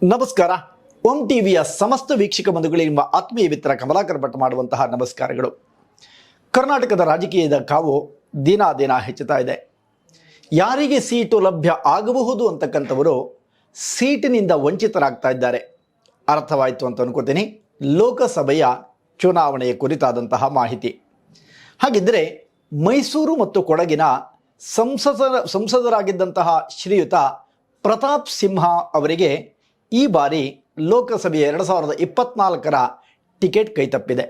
ನಮಸ್ಕಾರ. ಓಂ ಟಿವಿಯ ಸಮಸ್ತ ವೀಕ್ಷಕ ಬಂಧುಗಳಿಗೆ ನಿಮ್ಮ ಆತ್ಮೀಯ ಮಿತ್ರ ಕಮಲಾಕರ್ ಭಟ್ ಮಾಡುವಂತಹ ನಮಸ್ಕಾರಗಳು. ಕರ್ನಾಟಕದ ರಾಜಕೀಯದ ಕಾವು ದಿನ ದಿನ ಹೆಚ್ಚುತ್ತಾ ಇದೆ. ಯಾರಿಗೆ ಸೀಟು ಲಭ್ಯ ಆಗಬಹುದು ಅಂತಕ್ಕಂಥವರು ಸೀಟಿನಿಂದ ವಂಚಿತರಾಗ್ತಾ ಇದ್ದಾರೆ. ಅರ್ಥವಾಯಿತು ಅಂತ ಅನ್ಕೋತೀನಿ. ಲೋಕಸಭೆಯ ಚುನಾವಣೆಯ ಕುರಿತಾದಂತಹ ಮಾಹಿತಿ. ಹಾಗಿದ್ದರೆ ಮೈಸೂರು ಮತ್ತು ಕೊಡಗಿನ ಸಂಸದರಾಗಿದ್ದಂತಹ ಶ್ರೀಯುತ ಪ್ರತಾಪ್ ಸಿಂಹ ಅವರಿಗೆ ಈ ಬಾರಿ ಲೋಕಸಭೆಯ 2024ರ ಟಿಕೆಟ್ ಕೈತಪ್ಪಿದೆ.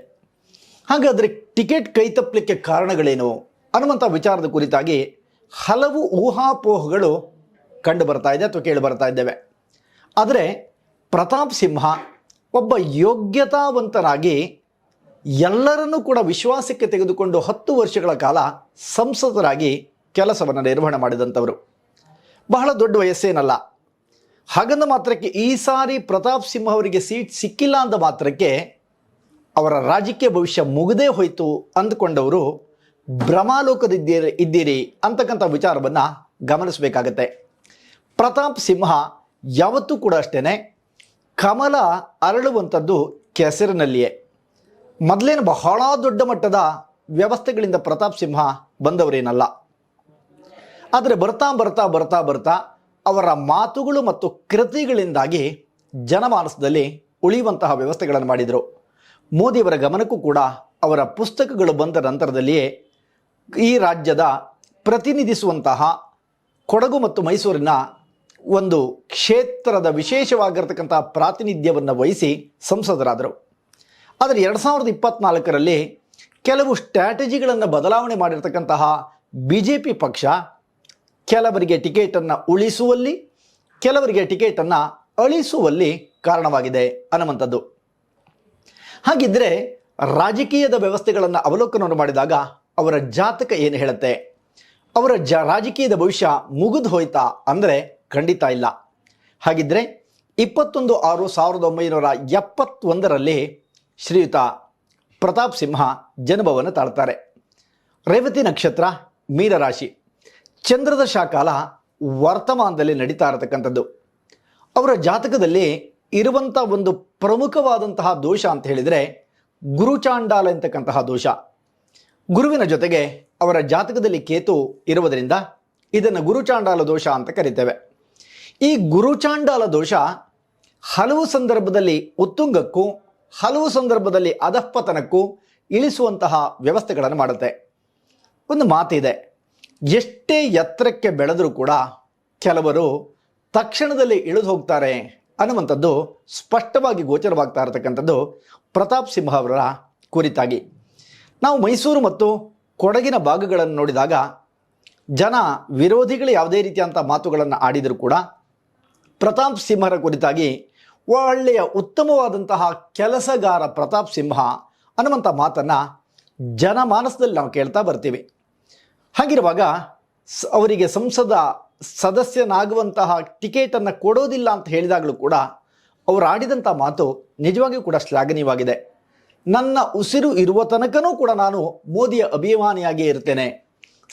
ಹಾಗಾದರೆ ಟಿಕೆಟ್ ಕೈತಪ್ಪಲಿಕ್ಕೆ ಕಾರಣಗಳೇನು ಅನ್ನುವಂಥ ವಿಚಾರದ ಕುರಿತಾಗಿ ಹಲವು ಊಹಾಪೋಹಗಳು ಕಂಡು ಬರ್ತಾ ಇದೆ ಅಥವಾ ಕೇಳಿ ಬರ್ತಾ ಇದ್ದೇವೆ. ಆದರೆ ಪ್ರತಾಪ್ ಸಿಂಹ ಒಬ್ಬ ಯೋಗ್ಯತಾವಂತನಾಗಿ ಎಲ್ಲರನ್ನೂ ಕೂಡ ವಿಶ್ವಾಸಕ್ಕೆ ತೆಗೆದುಕೊಂಡು 10 ವರ್ಷಗಳ ಕಾಲ ಸಂಸದರಾಗಿ ಕೆಲಸವನ್ನು ನಿರ್ವಹಣೆ ಮಾಡಿದಂಥವರು. ಬಹಳ ದೊಡ್ಡ ವಯಸ್ಸೇನಲ್ಲ. ಹಾಗಂದ ಮಾತ್ರಕ್ಕೆ ಈ ಸಾರಿ ಪ್ರತಾಪ್ ಸಿಂಹ ಅವರಿಗೆ ಸೀಟ್ ಸಿಕ್ಕಿಲ್ಲ ಅಂದ ಮಾತ್ರಕ್ಕೆ ಅವರ ರಾಜಕೀಯ ಭವಿಷ್ಯ ಮುಗದೇ ಹೋಯಿತು ಅಂದುಕೊಂಡವರು ಭ್ರಮಾಲೋಕದಿದ್ದೀರಿ ಅಂತಕ್ಕಂಥ ವಿಚಾರವನ್ನು ಗಮನಿಸಬೇಕಾಗತ್ತೆ. ಪ್ರತಾಪ್ ಸಿಂಹ ಯಾವತ್ತೂ ಕೂಡ ಅಷ್ಟೇ ಕಮಲ ಅರಳುವಂಥದ್ದು ಕೆಸರಿನಲ್ಲಿಯೇ. ಮೊದಲೇನು ಬಹಳ ದೊಡ್ಡ ಮಟ್ಟದ ವ್ಯವಸ್ಥೆಗಳಿಂದ ಪ್ರತಾಪ್ ಸಿಂಹ ಬಂದವರೇನಲ್ಲ. ಆದರೆ ಬರ್ತಾ ಬರ್ತಾ ಬರ್ತಾ ಬರ್ತಾ ಅವರ ಮಾತುಗಳು ಮತ್ತು ಕೃತಿಗಳಿಂದಾಗಿ ಜನಮಾನಸದಲ್ಲಿ ಉಳಿಯುವಂತಹ ವ್ಯವಸ್ಥೆಗಳನ್ನು ಮಾಡಿದರು. ಮೋದಿಯವರ ಗಮನಕ್ಕೂ ಕೂಡ ಅವರ ಪುಸ್ತಕಗಳು ಬಂದ ನಂತರದಲ್ಲಿಯೇ ಈ ರಾಜ್ಯದ ಪ್ರತಿನಿಧಿಸುವಂತಹ ಕೊಡಗು ಮತ್ತು ಮೈಸೂರಿನ ಒಂದು ಕ್ಷೇತ್ರದ ವಿಶೇಷವಾಗಿರ್ತಕ್ಕಂಥ ಪ್ರಾತಿನಿಧ್ಯವನ್ನು ವಹಿಸಿ ಸಂಸದರಾದರು. ಆದರೆ 2024ರಲ್ಲಿ ಕೆಲವು ಸ್ಟ್ರಾಟಜಿಗಳನ್ನು ಬದಲಾವಣೆ ಮಾಡಿರ್ತಕ್ಕಂತಹ BJP ಪಕ್ಷ ಕೆಲವರಿಗೆ ಟಿಕೆಟನ್ನು ಉಳಿಸುವಲ್ಲಿ, ಕೆಲವರಿಗೆ ಟಿಕೆಟನ್ನು ಅಳಿಸುವಲ್ಲಿ ಕಾರಣವಾಗಿದೆ ಅನ್ನುವಂಥದ್ದು. ಹಾಗಿದ್ದರೆ ರಾಜಕೀಯದ ವ್ಯವಸ್ಥೆಗಳನ್ನು ಅವಲೋಕನವನ್ನು ಮಾಡಿದಾಗ ಅವರ ಜಾತಕ ಏನು ಹೇಳುತ್ತೆ? ಅವರ ರಾಜಕೀಯದ ಭವಿಷ್ಯ ಮುಗಿದು ಹೋಯ್ತಾ ಅಂದರೆ ಖಂಡಿತ ಇಲ್ಲ. ಹಾಗಿದ್ದರೆ 21/6/1971ರಲ್ಲಿ ಶ್ರೀಯುತ ಪ್ರತಾಪ್ ಸಿಂಹ ಜನ್ಮವನ್ನು ತಾಳ್ತಾರೆ. ರೇವತಿ ನಕ್ಷತ್ರ, ಮೀನರಾಶಿ, ಚಂದ್ರದ ಶಾಕಾಲ ವರ್ತಮಾನದಲ್ಲಿ ನಡೀತಾ ಇರತಕ್ಕಂಥದ್ದು. ಅವರ ಜಾತಕದಲ್ಲಿ ಇರುವಂಥ ಒಂದು ಪ್ರಮುಖವಾದಂತಹ ದೋಷ ಅಂತ ಹೇಳಿದರೆ ಗುರುಚಾಂಡಾಲ ಅಂತಕ್ಕಂತಹ ದೋಷ. ಗುರುವಿನ ಜೊತೆಗೆ ಅವರ ಜಾತಕದಲ್ಲಿ ಕೇತು ಇರುವುದರಿಂದ ಇದನ್ನು ಗುರುಚಾಂಡಾಲ ದೋಷ ಅಂತ ಕರಿತೇವೆ. ಈ ಗುರುಚಾಂಡಾಲ ದೋಷ ಹಲವು ಸಂದರ್ಭದಲ್ಲಿ ಉತ್ತುಂಗಕ್ಕೂ ಹಲವು ಸಂದರ್ಭದಲ್ಲಿ ಅಧಃಪತನಕ್ಕೂ ಇಳಿಸುವಂತಹ ವ್ಯವಸ್ಥೆಗಳನ್ನು ಮಾಡುತ್ತೆ. ಒಂದು ಮಾತಿದೆ, ಎಷ್ಟೇ ಎತ್ತರಕ್ಕೆ ಬೆಳೆದರೂ ಕೂಡ ಕೆಲವರು ತಕ್ಷಣದಲ್ಲಿ ಇಳಿದು ಹೋಗ್ತಾರೆ ಅನ್ನುವಂಥದ್ದು ಸ್ಪಷ್ಟವಾಗಿ ಗೋಚರವಾಗ್ತಾ ಇರತಕ್ಕಂಥದ್ದು ಪ್ರತಾಪ್ ಸಿಂಹ ಅವರ ಕುರಿತಾಗಿ. ನಾವು ಮೈಸೂರು ಮತ್ತು ಕೊಡಗಿನ ಭಾಗಗಳನ್ನು ನೋಡಿದಾಗ ಜನ ವಿರೋಧಿಗಳು ಯಾವುದೇ ರೀತಿಯಂಥ ಮಾತುಗಳನ್ನು ಆಡಿದರೂ ಕೂಡ ಪ್ರತಾಪ್ ಸಿಂಹರ ಕುರಿತಾಗಿ ಒಳ್ಳೆಯ ಉತ್ತಮವಾದಂತಹ ಕೆಲಸಗಾರ ಪ್ರತಾಪ್ ಸಿಂಹ ಅನ್ನುವಂಥ ಮಾತನ್ನು ಜನಮಾನಸದಲ್ಲಿ ನಾವು ಕೇಳ್ತಾ ಬರ್ತೀವಿ. ಹಾಗಿರುವಾಗ ಅವರಿಗೆ ಸಂಸದ ಸದಸ್ಯನಾಗುವಂತಹ ಟಿಕೆಟನ್ನು ಕೊಡೋದಿಲ್ಲ ಅಂತ ಹೇಳಿದಾಗಲೂ ಕೂಡ ಅವರು ಆಡಿದಂಥ ಮಾತು ನಿಜವಾಗಿಯೂ ಕೂಡ ಶ್ಲಾಘನೀಯವಾಗಿದೆ. ನನ್ನ ಉಸಿರು ಇರುವ ತನಕನೂ ಕೂಡ ನಾನು ಮೋದಿಯ ಅಭಿಮಾನಿಯಾಗಿಯೇ ಇರ್ತೇನೆ.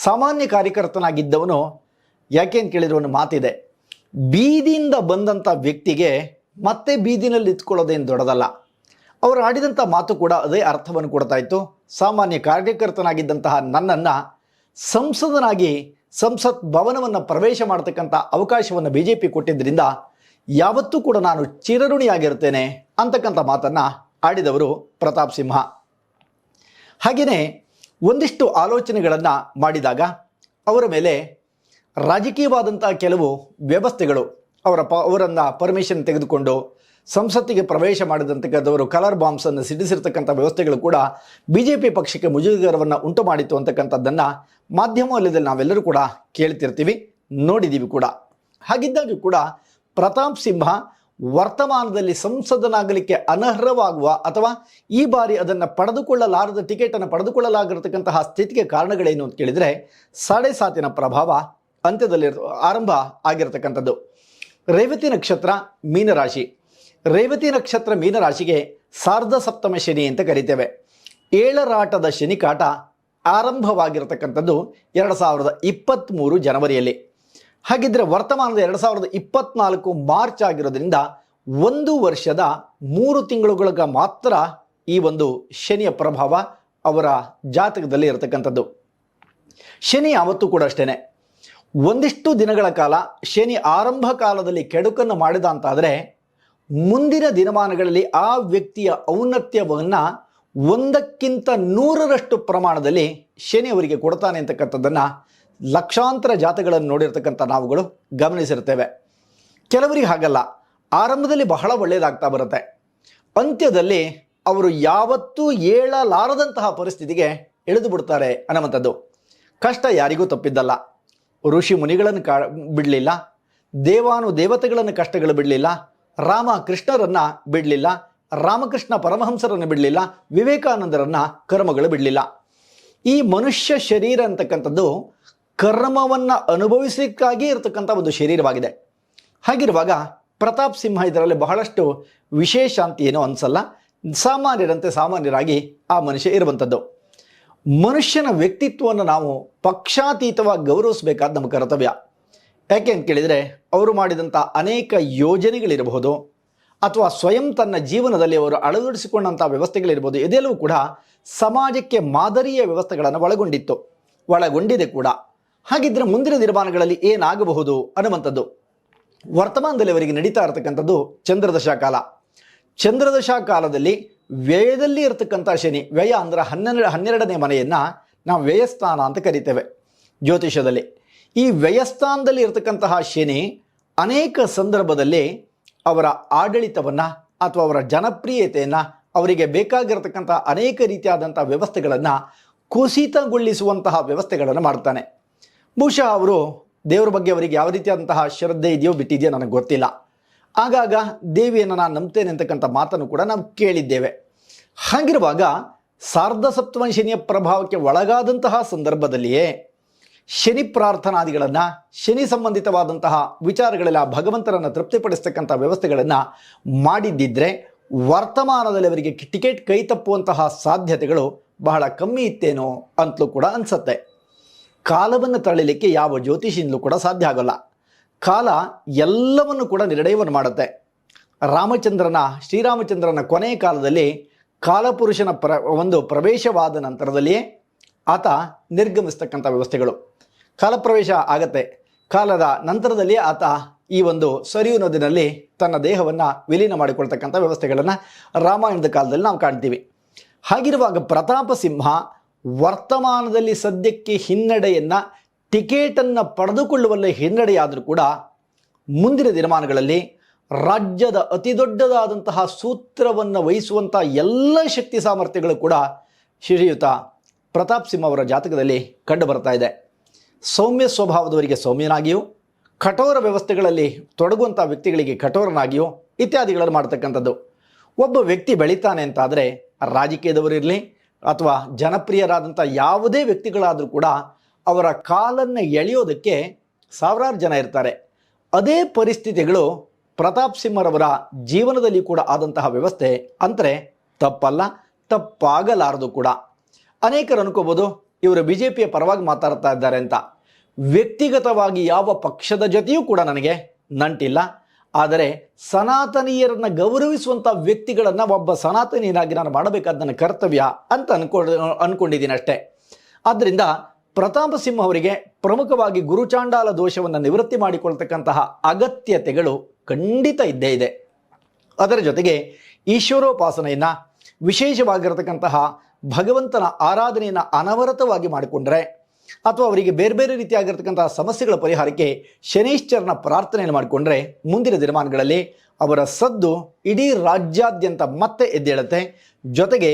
ಸಾಮಾನ್ಯ ಕಾರ್ಯಕರ್ತನಾಗಿದ್ದವನು ಯಾಕೆ ಅಂತ ಕೇಳಿದ್ರೆ ಒಂದು ಮಾತಿದೆ, ಬೀದಿಯಿಂದ ಬಂದಂಥ ವ್ಯಕ್ತಿಗೆ ಮತ್ತೆ ಬೀದಿನಲ್ಲಿ ಇತ್ಕೊಳ್ಳೋದೇನು ದೊಡ್ಡದಲ್ಲ. ಅವರು ಆಡಿದಂಥ ಮಾತು ಕೂಡ ಅದೇ ಅರ್ಥವನ್ನು ಕೊಡ್ತಾ ಇತ್ತು. ಸಾಮಾನ್ಯ ಕಾರ್ಯಕರ್ತನಾಗಿದ್ದಂತಹ ನನ್ನನ್ನು ಸಂಸದನಾಗಿ ಸಂಸತ್ ಭವನವನ್ನು ಪ್ರವೇಶ ಮಾಡತಕ್ಕಂಥ ಅವಕಾಶವನ್ನು BJP ಕೊಟ್ಟಿದ್ದರಿಂದ ಯಾವತ್ತೂ ಕೂಡ ನಾನು ಚಿರಋಣಿಯಾಗಿರ್ತೇನೆ ಅಂತಕ್ಕಂಥ ಮಾತನ್ನು ಆಡಿದವರು ಪ್ರತಾಪ್ ಸಿಂಹ. ಹಾಗೆಯೇ ಒಂದಿಷ್ಟು ಆಲೋಚನೆಗಳನ್ನು ಮಾಡಿದಾಗ ಅವರ ಮೇಲೆ ರಾಜಕೀಯವಾದಂಥ ಕೆಲವು ವ್ಯವಸ್ಥೆಗಳು ಅವರನ್ನು ಪರ್ಮಿಷನ್ ತೆಗೆದುಕೊಂಡು ಸಂಸತ್ತಿಗೆ ಪ್ರವೇಶ ಮಾಡಿದಂತಕ್ಕಂಥವರು ಕಲರ್ ಬಾಂಬ್ಸನ್ನು ಸಿಡಿಸಿರ್ತಕ್ಕಂಥ ವ್ಯವಸ್ಥೆಗಳು ಕೂಡ BJP ಪಕ್ಷಕ್ಕೆ ಮುಜುಗರವನ್ನು ಉಂಟು ಮಾಡಿತು ಅಂತಕ್ಕಂಥದ್ದನ್ನು ಮಾಧ್ಯಮ ವಲಯದಲ್ಲಿ ನಾವೆಲ್ಲರೂ ಕೂಡ ಕೇಳ್ತಿರ್ತೀವಿ, ನೋಡಿದ್ದೀವಿ ಕೂಡ. ಹಾಗಿದ್ದಾಗೂ ಕೂಡ ಪ್ರತಾಪ್ ಸಿಂಹ ವರ್ತಮಾನದಲ್ಲಿ ಸಂಸದನಾಗಲಿಕ್ಕೆ ಅನರ್ಹವಾಗುವ ಅಥವಾ ಈ ಬಾರಿ ಅದನ್ನು ಪಡೆದುಕೊಳ್ಳಲಾರದ ಟಿಕೆಟನ್ನು ಪಡೆದುಕೊಳ್ಳಲಾಗಿರತಕ್ಕಂತಹ ಸ್ಥಿತಿಗೆ ಕಾರಣಗಳೇನು ಅಂತ ಕೇಳಿದರೆ 7.5 ಪ್ರಭಾವ ಅಂತ್ಯದಲ್ಲಿ ಆರಂಭ ಆಗಿರತಕ್ಕಂಥದ್ದು. ರೇವತಿ ನಕ್ಷತ್ರ, ಮೀನರಾಶಿ. ರೇವತಿ ನಕ್ಷತ್ರ ಮೀನರಾಶಿಗೆ ಸಾರ್ಧ ಸಪ್ತಮ ಶನಿ ಅಂತ ಕರಿತೇವೆ. 7ರಾಟದ ಶನಿ ಕಾಟ ಆರಂಭವಾಗಿರತಕ್ಕಂಥದ್ದು 2023 ಜನವರಿಯಲ್ಲಿ. ಹಾಗಿದ್ದರೆ ವರ್ತಮಾನದ 2024 ಮಾರ್ಚ್ ಆಗಿರೋದ್ರಿಂದ 1 ವರ್ಷದ 3 ತಿಂಗಳುಗಳ ಮಾತ್ರ ಈ ಒಂದು ಶನಿಯ ಪ್ರಭಾವ ಅವರ ಜಾತಕದಲ್ಲಿ ಇರತಕ್ಕಂಥದ್ದು. ಶನಿ ಯಾವತ್ತೂ ಕೂಡ ಅಷ್ಟೇನೆ, ಒಂದಿಷ್ಟು ದಿನಗಳ ಕಾಲ ಶನಿ ಆರಂಭ ಕಾಲದಲ್ಲಿ ಕೆಡುಕನ್ನು ಮಾಡಿದ ಅಂತಾದರೆ ಮುಂದಿನ ದಿನಮಾನಗಳಲ್ಲಿ ಆ ವ್ಯಕ್ತಿಯ ಔನ್ನತ್ಯವನ್ನು 1ಕ್ಕಿಂತ 100ರಷ್ಟು ಪ್ರಮಾಣದಲ್ಲಿ ಶನಿ ಅವರಿಗೆ ಕೊಡ್ತಾನೆ ಅಂತಕ್ಕಂಥದ್ದನ್ನು ಲಕ್ಷಾಂತರ ಜಾತಗಳನ್ನು ನೋಡಿರ್ತಕ್ಕಂಥ ನಾವುಗಳು ಗಮನಿಸಿರ್ತೇವೆ. ಕೆಲವರಿಗೆ ಹಾಗಲ್ಲ, ಆರಂಭದಲ್ಲಿ ಬಹಳ ಒಳ್ಳೆಯದಾಗ್ತಾ ಬರುತ್ತೆ, ಅಂತ್ಯದಲ್ಲಿ ಅವರು ಯಾವತ್ತೂ ಏಳಲಾರದಂತಹ ಪರಿಸ್ಥಿತಿಗೆ ಇಳಿದು ಬಿಡ್ತಾರೆ ಅನ್ನುವಂಥದ್ದು. ಕಷ್ಟ ಯಾರಿಗೂ ತಪ್ಪಿದ್ದಲ್ಲ. ಋಷಿ ಮುನಿಗಳನ್ನು ಬಿಡಲಿಲ್ಲ, ದೇವಾನುದೇವತೆಗಳನ್ನು ಕಷ್ಟಗಳು ಬಿಡಲಿಲ್ಲ, ರಾಮ ಕೃಷ್ಣರನ್ನು ಬಿಡಲಿಲ್ಲ, ರಾಮಕೃಷ್ಣ ಪರಮಹಂಸರನ್ನು ಬಿಡಲಿಲ್ಲ, ವಿವೇಕಾನಂದರನ್ನು ಕರ್ಮಗಳು ಬಿಡಲಿಲ್ಲ. ಈ ಮನುಷ್ಯ ಶರೀರ ಅಂತಕ್ಕಂಥದ್ದು ಕರ್ಮವನ್ನು ಅನುಭವಿಸಲಿಕ್ಕಾಗಿ ಇರತಕ್ಕಂಥ ಒಂದು ಶರೀರವಾಗಿದೆ. ಹಾಗಿರುವಾಗ ಪ್ರತಾಪ್ ಸಿಂಹ ಇದರಲ್ಲಿ ಬಹಳಷ್ಟು ವಿಶೇಷ ಅಂತ ಏನೋ ಅನಿಸಲ್ಲ. ಸಾಮಾನ್ಯರಂತೆ ಸಾಮಾನ್ಯರಾಗಿ ಆ ಮನುಷ್ಯ ಇರುವಂಥದ್ದು. ಮನುಷ್ಯನ ವ್ಯಕ್ತಿತ್ವವನ್ನು ನಾವು ಪಕ್ಷಾತೀತವಾಗಿ ಗೌರವಿಸಬೇಕಾದ ನಮ್ಮ ಕರ್ತವ್ಯ. ಯಾಕೆ ಅಂತ ಕೇಳಿದರೆ, ಅವರು ಮಾಡಿದಂಥ ಅನೇಕ ಯೋಜನೆಗಳಿರಬಹುದು ಅಥವಾ ಸ್ವಯಂ ತನ್ನ ಜೀವನದಲ್ಲಿ ಅವರು ಅಳವಡಿಸಿಕೊಂಡಂಥ ವ್ಯವಸ್ಥೆಗಳಿರ್ಬೋದು, ಇದೆಲ್ಲವೂ ಕೂಡ ಸಮಾಜಕ್ಕೆ ಮಾದರಿಯ ವ್ಯವಸ್ಥೆಗಳನ್ನು ಒಳಗೊಂಡಿದೆ ಕೂಡ. ಹಾಗಿದ್ರೆ ಮುಂದಿನ ದಿನಮಾನಗಳಲ್ಲಿ ಏನಾಗಬಹುದು ಅನ್ನುವಂಥದ್ದು. ವರ್ತಮಾನದಲ್ಲಿ ಅವರಿಗೆ ನಡೀತಾ ಇರತಕ್ಕಂಥದ್ದು ಚಂದ್ರದಶಾ ಕಾಲ. ಚಂದ್ರದಶಾ ಕಾಲದಲ್ಲಿ ವ್ಯಯದಲ್ಲಿ ಇರತಕ್ಕಂಥ ಶನಿ, ವ್ಯಯ ಅಂದರೆ 12ನೇ ಮನೆಯನ್ನು ನಾವು ವ್ಯಯಸ್ಥಾನ ಅಂತ ಕರಿತೇವೆ ಜ್ಯೋತಿಷದಲ್ಲಿ. ಈ ವ್ಯಯಸ್ಥಾನದಲ್ಲಿ ಇರತಕ್ಕಂತಹ ಶನಿ ಅನೇಕ ಸಂದರ್ಭದಲ್ಲಿ ಅವರ ಆಡಳಿತವನ್ನು ಅಥವಾ ಅವರ ಜನಪ್ರಿಯತೆಯನ್ನು, ಅವರಿಗೆ ಬೇಕಾಗಿರತಕ್ಕಂಥ ಅನೇಕ ರೀತಿಯಾದಂಥ ವ್ಯವಸ್ಥೆಗಳನ್ನು ಕುಸಿತಗೊಳಿಸುವಂತಹ ವ್ಯವಸ್ಥೆಗಳನ್ನು ಮಾಡ್ತಾನೆ. ಬಹುಶಃ ಅವರು ದೇವರ ಬಗ್ಗೆ ಅವರಿಗೆ ಯಾವ ರೀತಿಯಾದಂತಹ ಶ್ರದ್ಧೆ ಇದೆಯೋ ಬಿಟ್ಟಿದೆಯೋ ನನಗೆ ಗೊತ್ತಿಲ್ಲ. ಆಗಾಗ ದೇವಿಯನ್ನು ನಾನು ನಂಬ್ತೇನೆ ಅಂತಕ್ಕಂಥ ಮಾತನ್ನು ಕೂಡ ನಾವು ಕೇಳಿದ್ದೇವೆ. ಹಾಗಿರುವಾಗ ಸಾರ್ಧ ಸಪ್ತಮ ಶನಿಯ ಪ್ರಭಾವಕ್ಕೆ ಒಳಗಾದಂತಹ ಸಂದರ್ಭದಲ್ಲಿಯೇ ಶನಿ ಪ್ರಾರ್ಥನಾದಿಗಳನ್ನು, ಶನಿ ಸಂಬಂಧಿತವಾದಂತಹ ವಿಚಾರಗಳೆಲ್ಲ ಭಗವಂತರನ್ನು ತೃಪ್ತಿಪಡಿಸ್ತಕ್ಕಂಥ ವ್ಯವಸ್ಥೆಗಳನ್ನು ಮಾಡಿದ್ದಿದ್ರೆ ವರ್ತಮಾನದಲ್ಲಿ ಅವರಿಗೆ ಟಿಕೆಟ್ ಕೈ ತಪ್ಪುವಂತಹ ಸಾಧ್ಯತೆಗಳು ಬಹಳ ಕಮ್ಮಿ ಇತ್ತೇನೋ ಅಂತಲೂ ಕೂಡ ಅನಿಸುತ್ತೆ. ಕಾಲವನ್ನು ತಳ್ಳಲಿಕ್ಕೆ ಯಾವ ಜ್ಯೋತಿಷಿಯಿಂದಲೂ ಕೂಡ ಸಾಧ್ಯ ಆಗೋಲ್ಲ. ಕಾಲ ಎಲ್ಲವನ್ನು ಕೂಡ ನಿರ್ಣಯವನ್ನು ಮಾಡುತ್ತೆ. ಶ್ರೀರಾಮಚಂದ್ರನ ಕೊನೆಯ ಕಾಲದಲ್ಲಿ ಕಾಲಪುರುಷನ ಒಂದು ಪ್ರವೇಶವಾದ ನಂತರದಲ್ಲಿಯೇ ಆತ ನಿರ್ಗಮಿಸ್ತಕ್ಕಂಥ ವ್ಯವಸ್ಥೆಗಳು. ಕಾಲಪ್ರವೇಶ ಆಗತ್ತೆ, ಕಾಲದ ನಂತರದಲ್ಲಿ ಆತ ಈ ಒಂದು ಸರಿಯು ನದಿನಲ್ಲಿ ತನ್ನ ದೇಹವನ್ನು ವಿಲೀನ ಮಾಡಿಕೊಳ್ತಕ್ಕಂಥ ವ್ಯವಸ್ಥೆಗಳನ್ನು ರಾಮಾಯಣದ ಕಾಲದಲ್ಲಿ ನಾವು ಕಾಣ್ತೀವಿ. ಹಾಗಿರುವಾಗ ಪ್ರತಾಪ ಸಿಂಹ ವರ್ತಮಾನದಲ್ಲಿ ಸದ್ಯಕ್ಕೆ ಹಿನ್ನಡೆಯನ್ನು, ಟಿಕೆಟನ್ನು ಪಡೆದುಕೊಳ್ಳುವಲ್ಲಿ ಹಿನ್ನಡೆಯಾದರೂ ಕೂಡ ಮುಂದಿನ ದಿನಮಾನಗಳಲ್ಲಿ ರಾಜ್ಯದ ಅತಿ ದೊಡ್ಡದಾದಂತಹ ಸೂತ್ರವನ್ನು ವಹಿಸುವಂಥ ಎಲ್ಲ ಶಕ್ತಿ ಸಾಮರ್ಥ್ಯಗಳು ಕೂಡ ಶ್ರೀಯುತ ಪ್ರತಾಪ್ ಸಿಂಹ ಅವರ ಜಾತಕದಲ್ಲಿ ಕಂಡು ಬರ್ತಾ ಇದೆ. ಸೌಮ್ಯ ಸ್ವಭಾವದವರಿಗೆ ಸೌಮ್ಯನಾಗಿಯೂ, ಕಠೋರ ವ್ಯವಸ್ಥೆಗಳಲ್ಲಿ ತೊಡಗುವಂಥ ವ್ಯಕ್ತಿಗಳಿಗೆ ಕಠೋರನಾಗಿಯೂ ಇತ್ಯಾದಿಗಳನ್ನು ಮಾಡ್ತಕ್ಕಂಥದ್ದು. ಒಬ್ಬ ವ್ಯಕ್ತಿ ಬೆಳೀತಾನೆ ಅಂತಾದರೆ ರಾಜಕೀಯದವರಿರಲಿ ಅಥವಾ ಜನಪ್ರಿಯರಾದಂಥ ಯಾವುದೇ ವ್ಯಕ್ತಿಗಳಾದರೂ ಕೂಡ ಅವರ ಕಾಲನ್ನು ಎಳೆಯೋದಕ್ಕೆ ಸಾವಿರಾರು ಜನ ಇರ್ತಾರೆ. ಅದೇ ಪರಿಸ್ಥಿತಿಗಳು ಪ್ರತಾಪ್ ಸಿಂಹರವರ ಜೀವನದಲ್ಲಿ ಕೂಡ ಆದಂತಹ ವ್ಯವಸ್ಥೆ ಅಂದರೆ ತಪ್ಪಲ್ಲ, ತಪ್ಪಾಗಲಾರದು ಕೂಡ. ಅನೇಕರು ಅನ್ಕೋಬೋದು ಇವರು BJPಯ ಪರವಾಗಿ ಮಾತಾಡ್ತಾ ಇದ್ದಾರೆ ಅಂತ. ವ್ಯಕ್ತಿಗತವಾಗಿ ಯಾವ ಪಕ್ಷದ ಜೊತೆಯೂ ಕೂಡ ನನಗೆ ನಂಟಿಲ್ಲ. ಆದರೆ ಸನಾತನೀಯರನ್ನು ಗೌರವಿಸುವಂಥ ವ್ಯಕ್ತಿಗಳನ್ನು ಒಬ್ಬ ಸನಾತನಿಯನಾಗಿ ನಾನು ಮಾಡಬೇಕಾದ ನನ್ನ ಕರ್ತವ್ಯ ಅಂತ ಅನ್ಕೊಂಡಿದ್ದೀನಿ ಅಷ್ಟೇ. ಆದ್ದರಿಂದ ಪ್ರತಾಪ ಸಿಂಹ ಅವರಿಗೆ ಪ್ರಮುಖವಾಗಿ ಗುರುಚಾಂಡಾಲ ದೋಷವನ್ನು ನಿವೃತ್ತಿ ಮಾಡಿಕೊಳ್ತಕ್ಕಂತಹ ಅಗತ್ಯತೆಗಳು ಖಂಡಿತ ಇದ್ದೇ ಇದೆ. ಅದರ ಜೊತೆಗೆ ಈಶ್ವರೋಪಾಸನೆಯನ್ನು, ವಿಶೇಷವಾಗಿರತಕ್ಕಂತಹ ಭಗವಂತನ ಆರಾಧನೆಯನ್ನು ಅನವರತವಾಗಿ ಮಾಡಿಕೊಂಡ್ರೆ ಅಥವಾ ಅವರಿಗೆ ಬೇರೆ ಬೇರೆ ರೀತಿಯಾಗಿರ್ತಕ್ಕಂತಹ ಸಮಸ್ಯೆಗಳ ಪರಿಹಾರಕ್ಕೆ ಶನೈಶ್ಚರನ ಪ್ರಾರ್ಥನೆಯನ್ನು ಮಾಡಿಕೊಂಡ್ರೆ ಮುಂದಿನ ದಿನಮಾನಗಳಲ್ಲಿ ಅವರ ಸದ್ದು ಇಡೀ ರಾಜ್ಯಾದ್ಯಂತ ಮತ್ತೆ ಎದ್ದೇಳುತ್ತೆ. ಜೊತೆಗೆ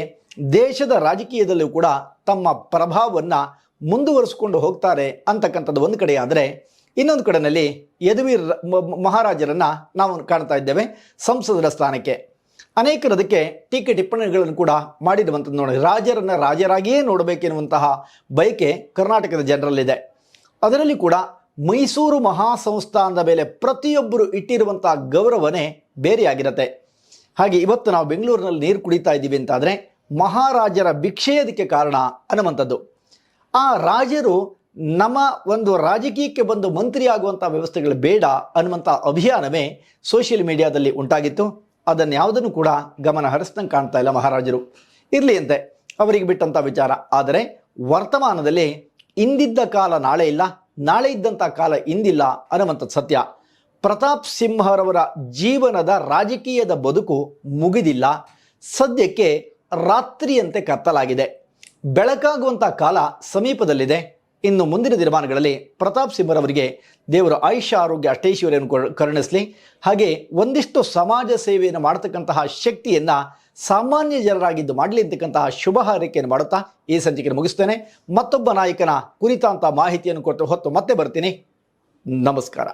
ದೇಶದ ರಾಜಕೀಯದಲ್ಲೂ ಕೂಡ ತಮ್ಮ ಪ್ರಭಾವವನ್ನು ಮುಂದುವರಿಸಿಕೊಂಡು ಹೋಗ್ತಾರೆ ಅಂತಕ್ಕಂಥದ್ದು ಒಂದು ಕಡೆ. ಆದರೆ ಇನ್ನೊಂದು ಕಡೆಯಲ್ಲಿ ಯದುವೀರ್ ಮಹಾರಾಜರನ್ನು ನಾವು ಕಾಣ್ತಾ ಇದ್ದೇವೆ ಸಂಸದರ ಸ್ಥಾನಕ್ಕೆ. ಅನೇಕರು ಅದಕ್ಕೆ ಟೀಕೆ ಟಿಪ್ಪಣಿಗಳನ್ನು ಕೂಡ ಮಾಡಿರುವಂಥದ್ದು ನೋಡಿ. ರಾಜರನ್ನು ರಾಜರಾಗಿಯೇ ನೋಡಬೇಕೆನ್ನುವಂತಹ ಬಯಕೆ ಕರ್ನಾಟಕದ ಜನರಲ್ಲಿದೆ. ಅದರಲ್ಲಿ ಕೂಡ ಮೈಸೂರು ಮಹಾಸಂಸ್ಥಾನದ ಮೇಲೆ ಪ್ರತಿಯೊಬ್ಬರು ಇಟ್ಟಿರುವಂತಹ ಗೌರವನೇ ಬೇರೆಯಾಗಿರುತ್ತೆ. ಹಾಗೆ ಇವತ್ತು ನಾವು ಬೆಂಗಳೂರಿನಲ್ಲಿ ನೀರು ಕುಡಿತಾ ಇದ್ದೀವಿ ಅಂತಾದರೆ ಮಹಾರಾಜರ ಭಿಕ್ಷೆ ಅದಕ್ಕೆ ಕಾರಣ ಅನ್ನುವಂಥದ್ದು. ಆ ರಾಜರು ನಮ್ಮ ಒಂದು ರಾಜಕೀಯಕ್ಕೆ ಬಂದು ಮಂತ್ರಿ ಆಗುವಂಥ ವ್ಯವಸ್ಥೆಗಳು ಬೇಡ ಅನ್ನುವಂಥ ಅಭಿಯಾನವೇ ಸೋಷಿಯಲ್ ಮೀಡಿಯಾದಲ್ಲಿ ಉಂಟಾಗಿತ್ತು. ಅದನ್ನು ಯಾವುದನ್ನು ಕೂಡ ಗಮನ ಹರಿಸ್ದಂಗೆ ಕಾಣ್ತಾ ಇಲ್ಲ ಮಹಾರಾಜರು. ಇರಲಿ ಅಂತೆ, ಅವರಿಗೆ ಬಿಟ್ಟಂಥ ವಿಚಾರ. ಆದರೆ ವರ್ತಮಾನದಲ್ಲಿ ಇಂದಿದ್ದ ಕಾಲ ನಾಳೆ ಇಲ್ಲ, ನಾಳೆ ಇದ್ದಂಥ ಕಾಲ ಇಂದಿಲ್ಲ ಅನ್ನುವಂಥದ್ದು ಸತ್ಯ. ಪ್ರತಾಪ್ ಸಿಂಹರವರ ಜೀವನದ ರಾಜಕೀಯದ ಬದುಕು ಮುಗಿದಿಲ್ಲ. ಸದ್ಯಕ್ಕೆ ರಾತ್ರಿಯಂತೆ ಕತ್ತಲಾಗಿದೆ. ಬೆಳಕಾಗುವಂಥ ಕಾಲ ಸಮೀಪದಲ್ಲಿದೆ. ಇನ್ನು ಮುಂದಿನ ದಿನಮಾನಗಳಲ್ಲಿ ಪ್ರತಾಪ್ ಸಿಂಹರವರಿಗೆ ದೇವರು ಆಯುಷ್ಯ ಆರೋಗ್ಯ ಅಷ್ಟೈಶ್ವರ್ಯವನ್ನು ಕರುಣಿಸಲಿ. ಹಾಗೆ ಒಂದಿಷ್ಟು ಸಮಾಜ ಸೇವೆಯನ್ನು ಮಾಡತಕ್ಕಂತಹ ಶಕ್ತಿಯನ್ನು ಸಾಮಾನ್ಯ ಜನರಾಗಿದ್ದು ಮಾಡಲಿ ಅಂತಕ್ಕಂತಹ ಶುಭ ಹಾರೈಕೆಯನ್ನು ಮಾಡುತ್ತಾ ಈ ಸಂಚಿಕೆಯನ್ನು ಮುಗಿಸ್ತೇನೆ. ಮತ್ತೊಬ್ಬ ನಾಯಕನ ಕುರಿತಂಥ ಮಾಹಿತಿಯನ್ನು ಕೊಟ್ಟು ಹೊತ್ತು ಮತ್ತೆ ಬರ್ತೀನಿ. ನಮಸ್ಕಾರ.